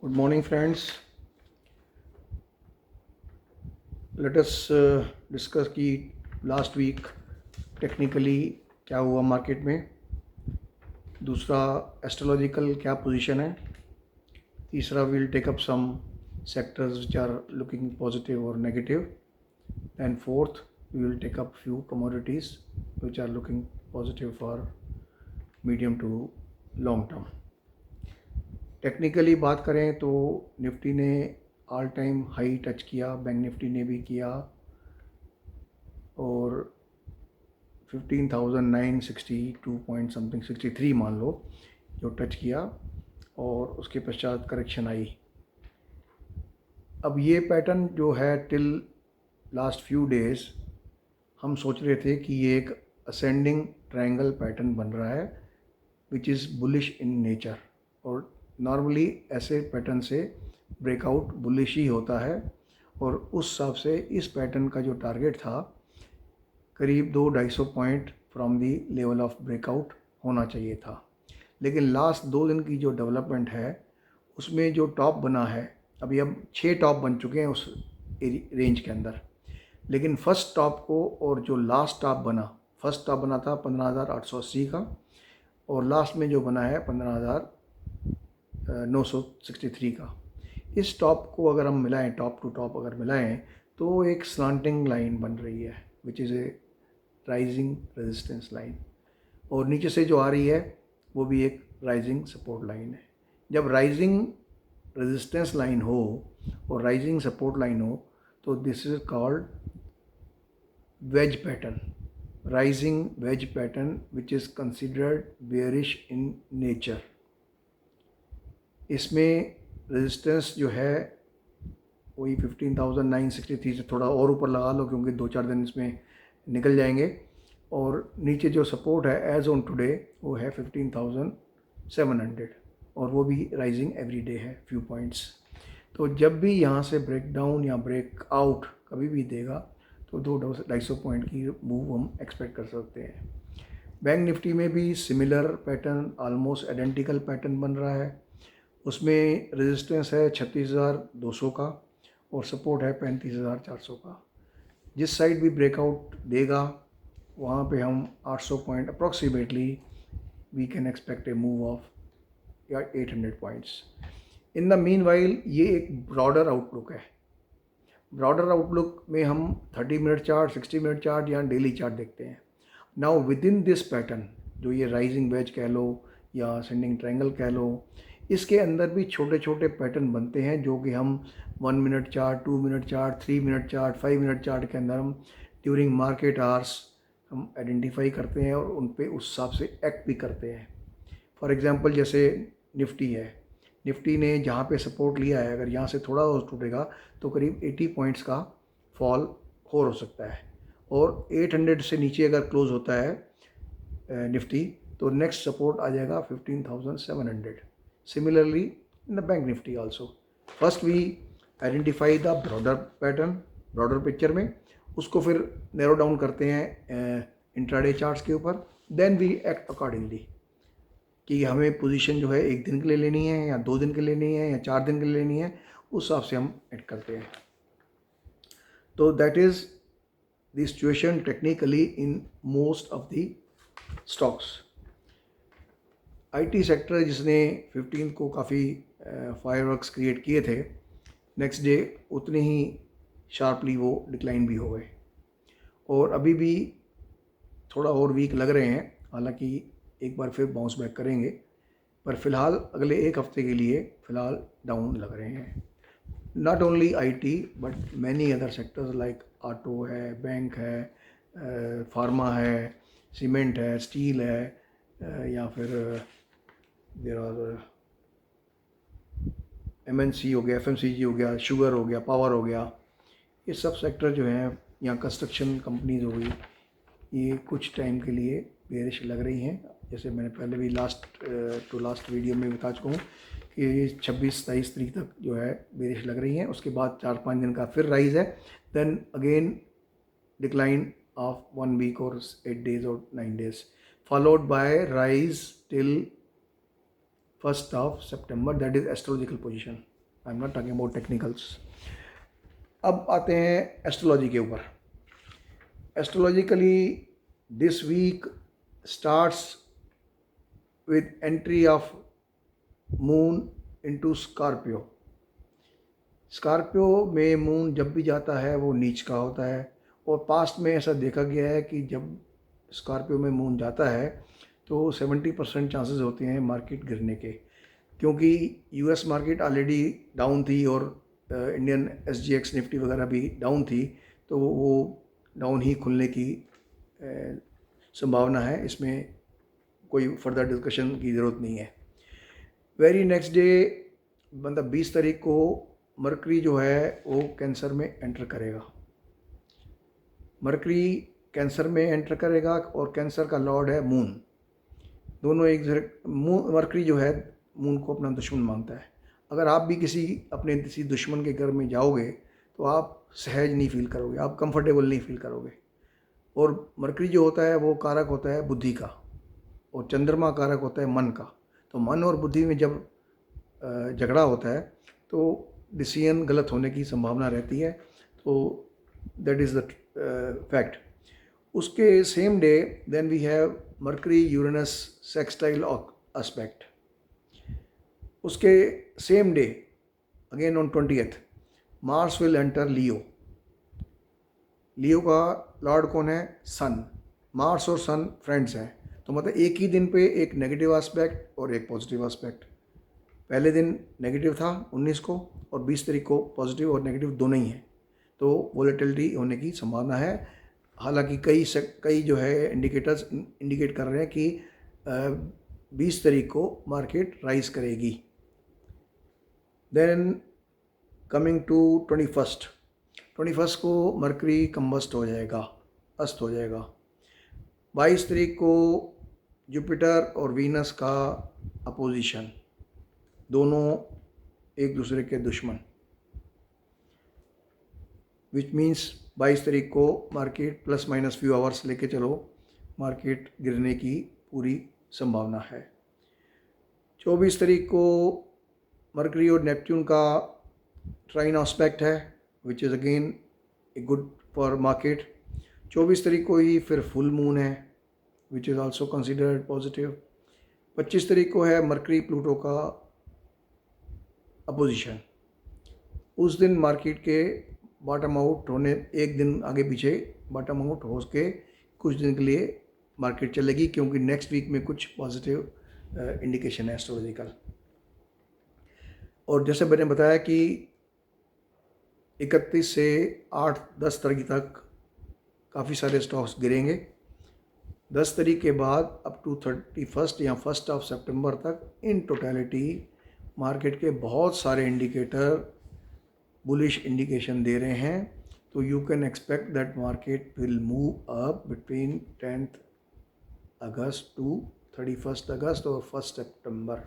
Good morning, friends. Let us discuss कि last week technically क्या हुआ मार्केट में, दूसरा एस्ट्रोलॉजिकल क्या पोजीशन है, तीसरा will take up some sectors which are looking positive or negative, and fourth we will take up few commodities which are looking positive for medium to long term. Technically बात करें तो Nifty ने all time high touch किया, bank Nifty ने भी किया और 15,962 point something 63 मान लो जो टच किया और उसके पश्चात करेक्शन आई। अब ये पैटर्न जो है टिल लास्ट फ्यू डेज हम सोच रहे थे कि ये एक असेंडिंग ट्रायंगल पैटर्न बन रहा है which is bullish in nature, और नॉर्मली ऐसे पैटर्न से ब्रेकआउट बुलिश ही होता है और उस हिसाब से इस पैटर्न का जो टारगेट था करीब 200-250 point from the level of breakout होना चाहिए था। लेकिन लास्ट 2 दिन की जो डेवलपमेंट है उसमें जो टॉप बना है, अभी अब 6 टॉप बन चुके हैं उस रेंज के अंदर, लेकिन फर्स्ट टॉप को और जो लास्ट टॉप बना, फर्स्ट टॉप बना था 15,880 का और लास्ट में जो बना है 15,963 का। इस टॉप को अगर हम मिलाएं, टॉप टू टॉप अगर मिलाएं तो एक स्लांटिंग लाइन बन रही है which is a rising resistance line, और नीचे से जो आ रही है वो भी एक राइजिंग सपोर्ट लाइन है। जब राइजिंग रेजिस्टेंस लाइन हो और राइजिंग सपोर्ट लाइन हो तो this is called wedge pattern, rising wedge pattern which is considered bearish in nature. इसमें रेजिस्टेंस जो है वही 15,963 से थोड़ा और ऊपर लगा लो क्योंकि 2-4 दिन इसमें निकल जाएंगे, और नीचे जो सपोर्ट है एज ऑन टुडे वो है 15,700 और वो भी राइजिंग एवरी डे है फ्यू पॉइंट्स। तो जब भी यहाँ से ब्रेक डाउन या ब्रेक आउट कभी भी देगा तो 200-250 पॉइंट की मूव हम एक्सपेक्ट कर सकते हैं। बैंक निफ्टी में भी similar pattern, almost identical pattern बन रहा है। उसमें रेजिस्टेंस है 36,200 का और सपोर्ट है 35,400 का। जिस साइड भी ब्रेकआउट देगा वहाँ पे हम 800 point approximately we can expect a move of या 800 points. In the meanwhile ये एक ब्रॉडर आउटलुक है। ब्रॉडर आउटलुक में हम 30 मिनट चार्ट, 60 मिनट चार्ट या डेली चार्ट देखते हैं। Now within this pattern जो ये राइजिंग वेज कह लो या सेंडिंग ट्रायंगल कह लो, इसके अंदर भी छोटे छोटे पैटर्न बनते हैं जो कि हम 1 minute chart, 2 minute chart, 3 minute chart, 5 minute chart के अंदर हम ड्यूरिंग मार्केट आवर्स हम आइडेंटिफाई करते हैं और उन पे उस हिसाब से एक्ट भी करते हैं। फॉर एग्जांपल जैसे निफ्टी है, निफ्टी ने जहाँ पे सपोर्ट लिया है अगर यहाँ से थोड़ा और टूटेगा तो करीब 80 पॉइंट्स का फॉल हो सकता है, और 800 से नीचे अगर क्लोज होता है निफ्टी तो नेक्स्ट सपोर्ट आ जाएगा 15,700। Similarly in the bank Nifty also, first we identify the broader pattern, broader picture में उसको फिर नैरो डाउन करते हैं इंट्राडे चार्ट्स के ऊपर, देन वी एक्ट अकॉर्डिंगली कि हमें पोजीशन जो है 1 दिन के लिए लेनी है या 2 दिन के लिए लेनी है या 4 दिन के लिए लेनी है, उस हिसाब से हम एक्ट करते हैं। तो that is the situation technically in most of the stocks. IT sector जिसने 15 को काफ़ी फायरवर्क्स क्रिएट किए थे, नेक्स्ट डे उतने ही शार्पली वो डिक्लाइन भी हो गए और अभी भी थोड़ा और वीक लग रहे हैं, हालांकि एक बार फिर बाउंस बैक करेंगे, पर फिलहाल अगले एक हफ्ते के लिए फ़िलहाल डाउन लग रहे हैं। Not only IT but many other sectors like auto है, बैंक है, फार्मा है, सीमेंट है, स्टील है, या फिर देर आर एमएनसी हो गया, एफएमसीजी हो गया, शुगर हो गया, पावर हो गया, ये सब सेक्टर जो हैं या कंस्ट्रक्शन कंपनीज हो गई, ये कुछ टाइम के लिए बेरिश लग रही हैं। जैसे मैंने पहले भी लास्ट वीडियो में बता चुका हूँ कि 26-27 तारीख तक जो है बेरिश लग रही हैं, उसके बाद 4-5 दिन का फिर राइज है, then again decline of 1 week और 8 days और 9 days, followed by rise till 1st of September. That is astrological position. I am not talking about technicals. अब आते हैं एस्ट्रोलॉजी के ऊपर. Astrologically this week starts with entry of moon into Scorpio. Scorpio में moon जब भी जाता है वो नीच का होता है, और पास्ट में ऐसा देखा गया है कि जब स्कॉर्पियो में मून जाता है तो 70% चांसेस होते हैं मार्केट गिरने के, क्योंकि यूएस मार्केट ऑलरेडी डाउन थी और इंडियन एसजीएक्स निफ्टी वगैरह भी डाउन थी, तो वो डाउन ही खुलने की संभावना है. इसमें कोई फर्दर डिस्कशन की ज़रूरत नहीं है. वेरी नेक्स्ट डे मतलब 20 तारीख को मरकरी जो है वो कैंसर में एंटर करेगा. मरकरी कैंसर में एंटर करेगा और कैंसर का लॉर्ड है मून. दोनों एक मरकरी जो है मून को अपना दुश्मन मानता है. अगर आप भी अपने किसी दुश्मन के घर में जाओगे तो आप सहज नहीं फील करोगे, आप कंफर्टेबल नहीं फील करोगे. और मरकरी जो होता है वो कारक होता है बुद्धि का, और चंद्रमा कारक होता है मन का. तो मन और बुद्धि में जब झगड़ा होता है तो डिसीजन गलत होने की संभावना रहती है. तो दैट इज़ द फैक्ट. उसके same day then we have Mercury Uranus sextile aspect. उसके same day again on 20th Mars will enter Leo. Leo का लॉर्ड कौन है? सन. मार्स और सन फ्रेंड्स हैं, तो मतलब एक ही दिन पे एक नेगेटिव एस्पेक्ट और एक पॉजिटिव एस्पेक्ट. पहले दिन नेगेटिव था 19 को, और 20 तारीख को पॉजिटिव और नेगेटिव दोनों ही हैं. तो वोलेटिलिटी होने की संभावना है. हालांकि कई जो है इंडिकेटर्स इंडिकेट कर रहे हैं कि 20 तारीख को मार्केट राइज करेगी. देन कमिंग टू 21st को मरकरी कंबस्ट हो जाएगा, अस्त हो जाएगा. 22 तारीख को जुपिटर और वीनस का अपोजिशन, दोनों एक दूसरे के दुश्मन, विच मीन्स 22 तारीख को market plus minus few hours लेके चलो, मार्केट गिरने की पूरी संभावना है. 24 तारीख को मरकरी और नेपच्यून का ट्राइन एस्पेक्ट है, which is again a good for market. 24 तारीख को ही फिर फुल मून है, which is also considered positive. 25 तारीख को है मरकरी प्लूटो का अपोजिशन. उस दिन मार्केट के बॉटम आउट होने, एक दिन आगे पीछे बॉटम आउट हो के कुछ दिन के लिए मार्केट चलेगी, क्योंकि नेक्स्ट वीक में कुछ पॉजिटिव इंडिकेशन है एस्ट्रोलॉजिकल. और जैसे मैंने बताया कि 31 से 8-10 तारीख तक काफ़ी सारे स्टॉक्स गिरेंगे. 10 तारीख के बाद अप टू 31st या 1st ऑफ सितंबर तक इन टोटलिटी मार्केट के बहुत सारे इंडिकेटर बुलिश इंडिकेशन दे रहे हैं. तो you can expect that market will move up between 10th August to 31st August और 1st September.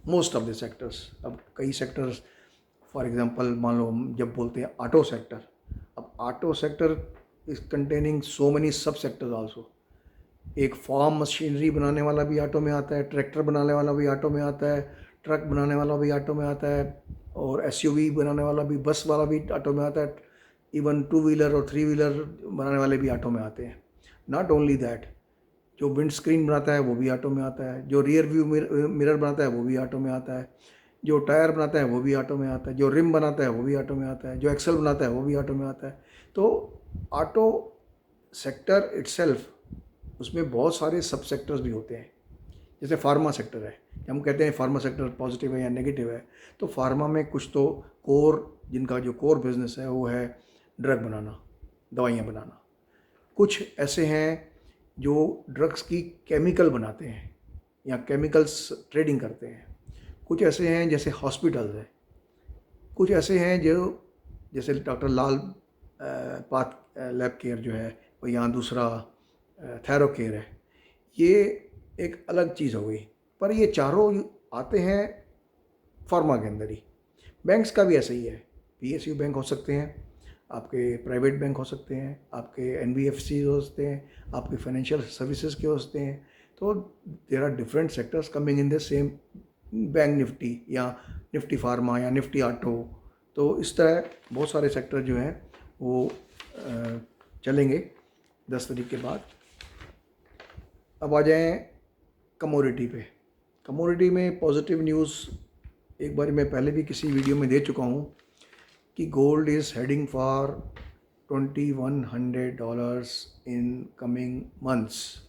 Most of the sectors. अब कई सेक्टर्स फॉर एग्जांपल मान लो हम जब बोलते हैं ऑटो सेक्टर, अब auto sector is containing so many सब सेक्टर्स आल्सो. एक फार्म मशीनरी बनाने वाला भी ऑटो में आता है, ट्रैक्टर बनाने वाला भी ऑटो में आता है, ट्रक बनाने वाला भी ऑटो में आता है, और एसयूवी बनाने वाला भी, बस वाला भी ऑटो में आता है. इवन 2 व्हीलर और 3 व्हीलर बनाने वाले भी ऑटो में आते हैं. नॉट ओनली दैट, जो विंड स्क्रीन बनाता है वो भी ऑटो में आता है, जो रियर व्यू मिरर बनाता है वो भी ऑटो में आता है, जो टायर बनाता है वो भी ऑटो में आता है, जो रिम बनाता है वो भी ऑटो में आता है, जो एक्सल बनाता है वो भी ऑटो में आता है. तो ऑटो सेक्टर इटसेल्फ, उसमें बहुत सारे सब सेक्टर्स भी होते हैं. जैसे फार्मा सेक्टर है, हम कहते हैं फार्मा सेक्टर पॉजिटिव है या नेगेटिव है, तो फार्मा में कुछ तो कोर, जिनका जो कोर बिजनेस है वो है ड्रग बनाना, दवाइयाँ बनाना. कुछ ऐसे हैं जो ड्रग्स की केमिकल बनाते हैं या केमिकल्स ट्रेडिंग करते हैं. कुछ ऐसे हैं जैसे हॉस्पिटल्स हैं. कुछ ऐसे हैं जो जैसे डॉक्टर लाल पाथ लैब केयर जो है, और यहाँ दूसरा थैरो केयर है. ये एक अलग चीज़ हो गई, पर ये चारों आते हैं फार्मा के अंदर ही. बैंक्स का भी ऐसा ही है. पीएसयू बैंक हो सकते हैं, आपके प्राइवेट बैंक हो सकते हैं, आपके एनबीएफसी हो सकते हैं, आपके फाइनेंशियल सर्विसेज के हो सकते हैं. तो there are different sectors coming in the same bank Nifty या निफ्टी फार्मा या निफ्टी ऑटो। तो इस तरह बहुत सारे सेक्टर जो हैं वो चलेंगे 10 तारीख के बाद। अब आ जाएं कमोडिटी पे। कमोडिटी में पॉजिटिव न्यूज़ एक बार मैं पहले भी किसी वीडियो में दे चुका हूँ कि gold is heading for $2,100 in coming months.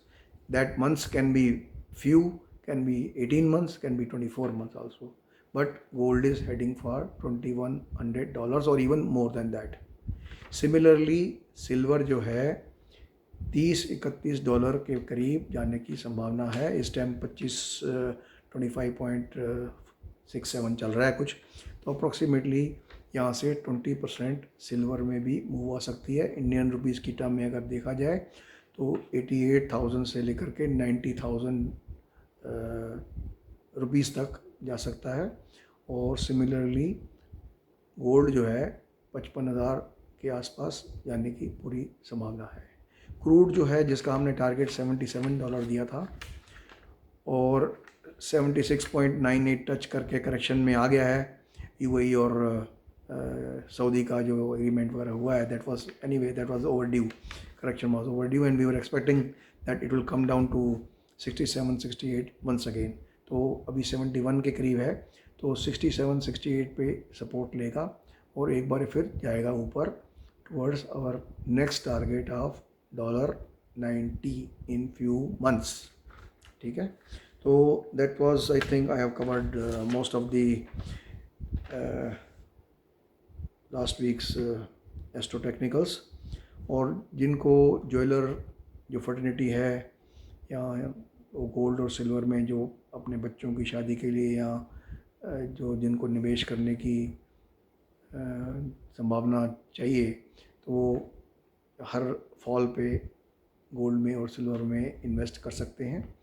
That months can be few, can be 18 months, can be 24 months also. But gold is heading for $2,100 or even more than that. Similarly, silver जो है $30-31 के करीब जाने की संभावना है। इस time 25.67 चल रहा है कुछ, तो अप्रॉक्सीमेटली यहाँ से 20% सिल्वर में भी मूव आ सकती है। इंडियन रुपीज़ की टर्म में अगर देखा जाए तो 88,000 से लेकर के 90,000 रुपीज़ तक जा सकता है। और सिमिलरली गोल्ड जो है 55,000 के आसपास जाने की पूरी संभावना है। क्रूड जो है जिसका हमने टारगेट $77 दिया था और 76.98 टच करके करेक्शन में आ गया है। यूएई और सऊदी का जो एग्रीमेंट वगैरह हुआ है, that was overdue, correction was overdue and we were expecting that it will come down to 67-68 once again. तो अभी 71 के करीब है, तो 67-68 पे सपोर्ट लेगा और एक बार फिर जाएगा ऊपर towards our next target of $90 in few months. ठीक है, तो that was, I think I have covered most of the last weeks astro technicals. और जिनको ज्वेलर जो फर्टिनिटी है या वो गोल्ड और सिल्वर में जो अपने बच्चों की शादी के लिए या जो जिनको निवेश करने की संभावना चाहिए, तो हर फॉल पे गोल्ड में और सिल्वर में इन्वेस्ट कर सकते हैं।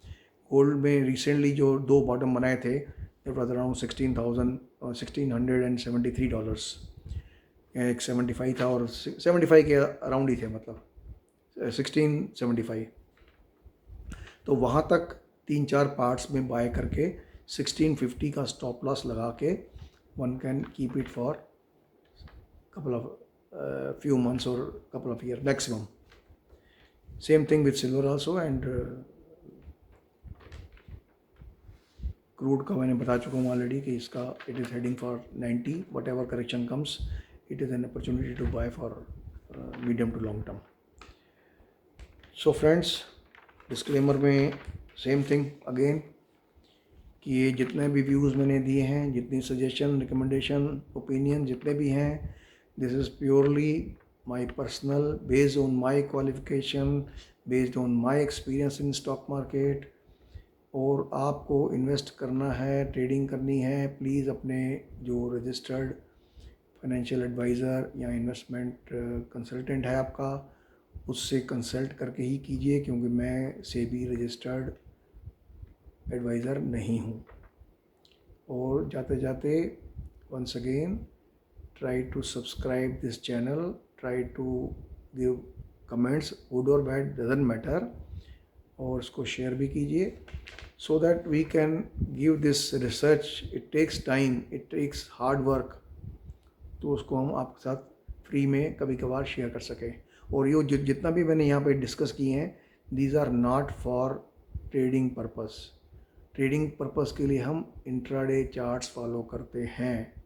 गोल्ड में रिसेंटली जो दो बॉटम बनाए थे, दैट वाज अराउंड $16,673। एक 75 था और 75 के अराउंड ही थे, मतलब 1675। तो वहाँ तक 3-4 पार्ट्स में बाय करके 1650 का स्टॉप लॉस लगा के one can keep it for couple of few months or couple of years maximum. Same thing with silver also, and crude का मैंने बता चुका हूँ ऑलरेडी कि इसका it is heading for 90. Whatever correction comes, it is an opportunity to buy for medium to long term. So friends, disclaimer में same thing again कि ये जितने भी व्यूज़ मैंने दिए हैं, जितनी सजेशन, रिकमेंडेशन, ओपिनियन जितने भी हैं, this is purely my personal, based on my qualification, based on my experience in stock market। और आपको इन्वेस्ट करना है, ट्रेडिंग करनी है, प्लीज़ अपने जो रजिस्टर्ड फाइनेंशियल एडवाइज़र या इन्वेस्टमेंट कंसल्टेंट है आपका, उससे कंसल्ट करके ही कीजिए, क्योंकि मैं सेबी रजिस्टर्ड एडवाइज़र नहीं हूँ। और जाते जाते once again, try to subscribe this channel, try to give comments, good or bad doesn't matter, और उसको शेयर भी कीजिए so that we can give this research, it takes time, it takes hard work, तो उसको हम आपके साथ free में कभी कभार शेयर कर सकें। और ये जितना भी मैंने यहाँ पे डिस्कस किए हैं, these are not for trading purpose। Trading purpose के लिए हम इंट्राडे चार्ट्स फॉलो करते हैं।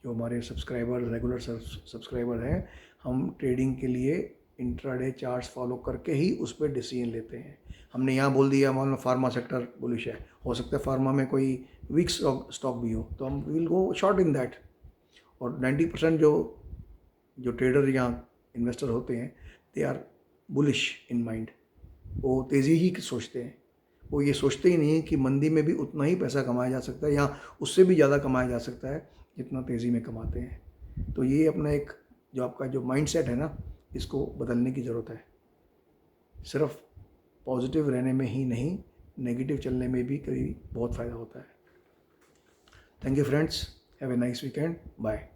जो हमारे सब्सक्राइबर, रेगुलर सब्सक्राइबर हैं, हम ट्रेडिंग के लिए इंट्राडे चार्ट्स फॉलो करके ही उस पर डिसीजन लेते हैं। हमने यहाँ बोल दिया मान लो फार्मा सेक्टर बुलिश है, हो सकता है फार्मा में कोई वीक स्टॉक भी हो, तो हम will go short in that. और 90% जो ट्रेडर या इन्वेस्टर होते हैं, they are bullish in mind, वो तेज़ी ही सोचते हैं। वो ये सोचते ही नहीं है कि मंदी में भी उतना ही पैसा कमाया जा सकता है या उससे भी ज़्यादा कमाया जा सकता है जितना तेज़ी में कमाते हैं। तो ये अपना एक जो आपका जो माइंडसेट है ना, इसको बदलने की ज़रूरत है। सिर्फ पॉजिटिव रहने में ही नहीं, नेगेटिव चलने में भी कभी बहुत फ़ायदा होता है। Thank you friends, have a nice weekend, bye.